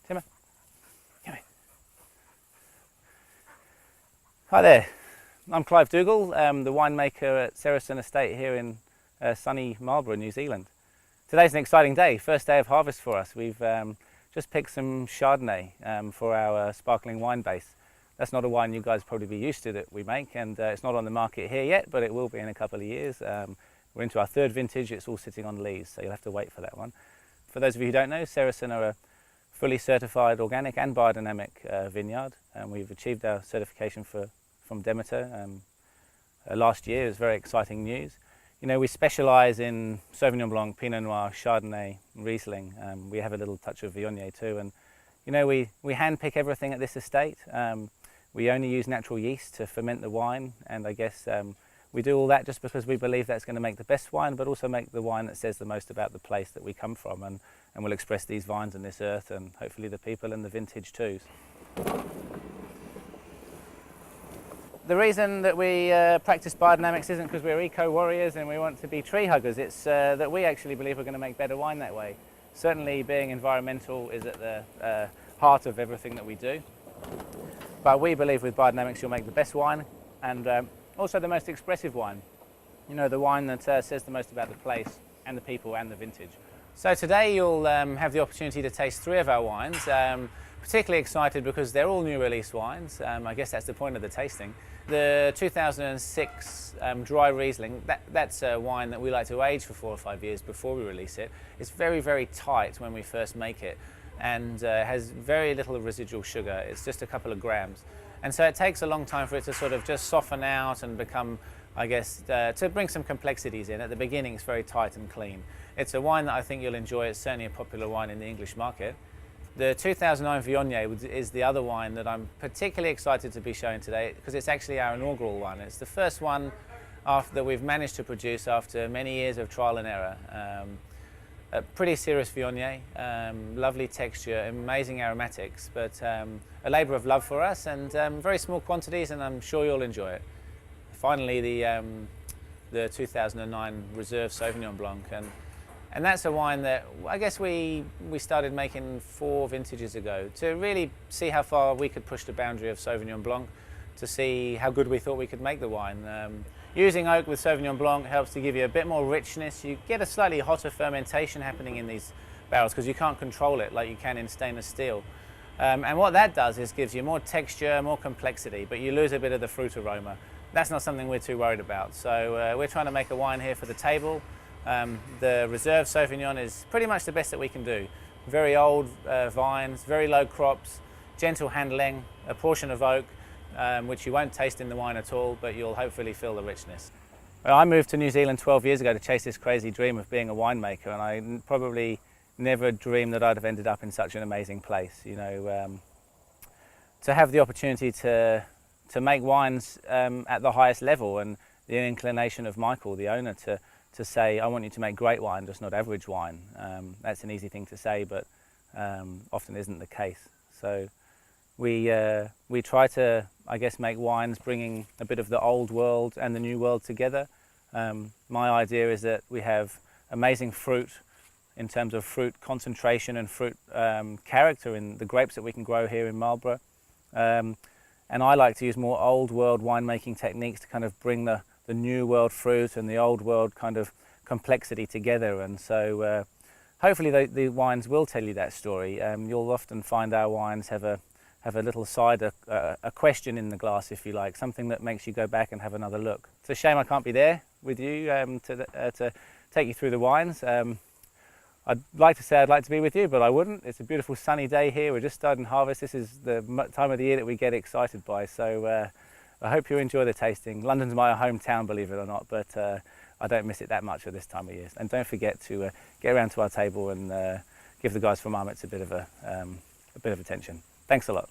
Timmer, come here. Hi there, I'm Clive Doole, the winemaker at Seresin Estate here in sunny Marlborough, New Zealand. Today's an exciting day, first day of harvest for us. We've just picked some Chardonnay for our sparkling wine base. That's not a wine you guys probably be used to that we make, and it's not on the market here yet, but it will be in a couple of years. We're into our third vintage, it's all sitting on lees, so you'll have to wait for that one. For those of you who don't know, Seresin are a fully certified organic and biodynamic vineyard, and we've achieved our certification from Demeter last year. It was very exciting news. You know, we specialise in Sauvignon Blanc, Pinot Noir, Chardonnay, Riesling. We have a little touch of Viognier too, and you know, we handpick everything at this estate. We only use natural yeast to ferment the wine, and I guess we do all that just because we believe that's going to make the best wine, but also make the wine that says the most about the place that we come from, and will express these vines and this earth, and hopefully the people and the vintage too. The reason that we practice biodynamics isn't because we're eco-warriors and we want to be tree huggers. It's that we actually believe we're going to make better wine that way. Certainly being environmental is at the heart of everything that we do. But we believe with biodynamics you'll make the best wine, and also the most expressive wine. You know, the wine that says the most about the place and the people and the vintage. So today you'll have the opportunity to taste 3 of our wines. Particularly excited because they're all new release wines. I guess that's the point of the tasting. The 2006 dry Riesling, that's a wine that we like to age for 4 or 5 years before we release it. It's very, very tight when we first make it, and has very little residual sugar. It's just a couple of grams. And so it takes a long time for it to sort of just soften out and become, I guess, to bring some complexities in. At the beginning it's very tight and clean. It's a wine that I think you'll enjoy. It's certainly a popular wine in the English market. The 2009 Viognier is the other wine that I'm particularly excited to be showing today, because it's actually our inaugural one. It's the first one that we've managed to produce after many years of trial and error. A pretty serious Viognier, lovely texture, amazing aromatics, but a labour of love for us, and very small quantities, and I'm sure you'll enjoy it. Finally, the 2009 Reserve Sauvignon Blanc, and that's a wine that I guess we started making 4 vintages ago to really see how far we could push the boundary of Sauvignon Blanc, to see how good we thought we could make the wine. Using oak with Sauvignon Blanc helps to give you a bit more richness. You get a slightly hotter fermentation happening in these barrels because you can't control it like you can in stainless steel. And what that does is gives you more texture, more complexity, but you lose a bit of the fruit aroma. That's not something we're too worried about. So we're trying to make a wine here for the table. The Reserve Sauvignon is pretty much the best that we can do. Very old vines, very low crops, gentle handling, a portion of oak, which you won't taste in the wine at all, but you'll hopefully feel the richness. Well, I moved to New Zealand 12 years ago to chase this crazy dream of being a winemaker, and I probably never dreamed that I'd have ended up in such an amazing place. You know, to have the opportunity to make wines at the highest level, and the inclination of Michael, the owner, to say, I want you to make great wine, just not average wine. That's an easy thing to say, but often isn't the case. So we try to, I guess, make wines bringing a bit of the old world and the new world together. My idea is that we have amazing fruit in terms of fruit concentration and fruit character in the grapes that we can grow here in Marlborough. And I like to use more old world winemaking techniques to kind of bring the new world fruit and the old world kind of complexity together. And so hopefully the wines will tell you that story. You'll often find our wines have a little side, a question in the glass, if you like, something that makes you go back and have another look. It's a shame I can't be there with you to take you through the wines. I'd like to say I'd like to be with you, but I wouldn't. It's a beautiful sunny day here. We're just starting harvest. This is the time of the year that we get excited by. So I hope you enjoy the tasting. London's my hometown, believe it or not, but I don't miss it that much at this time of year. And don't forget to get around to our table and give the guys from Armit a bit of attention. Thanks a lot.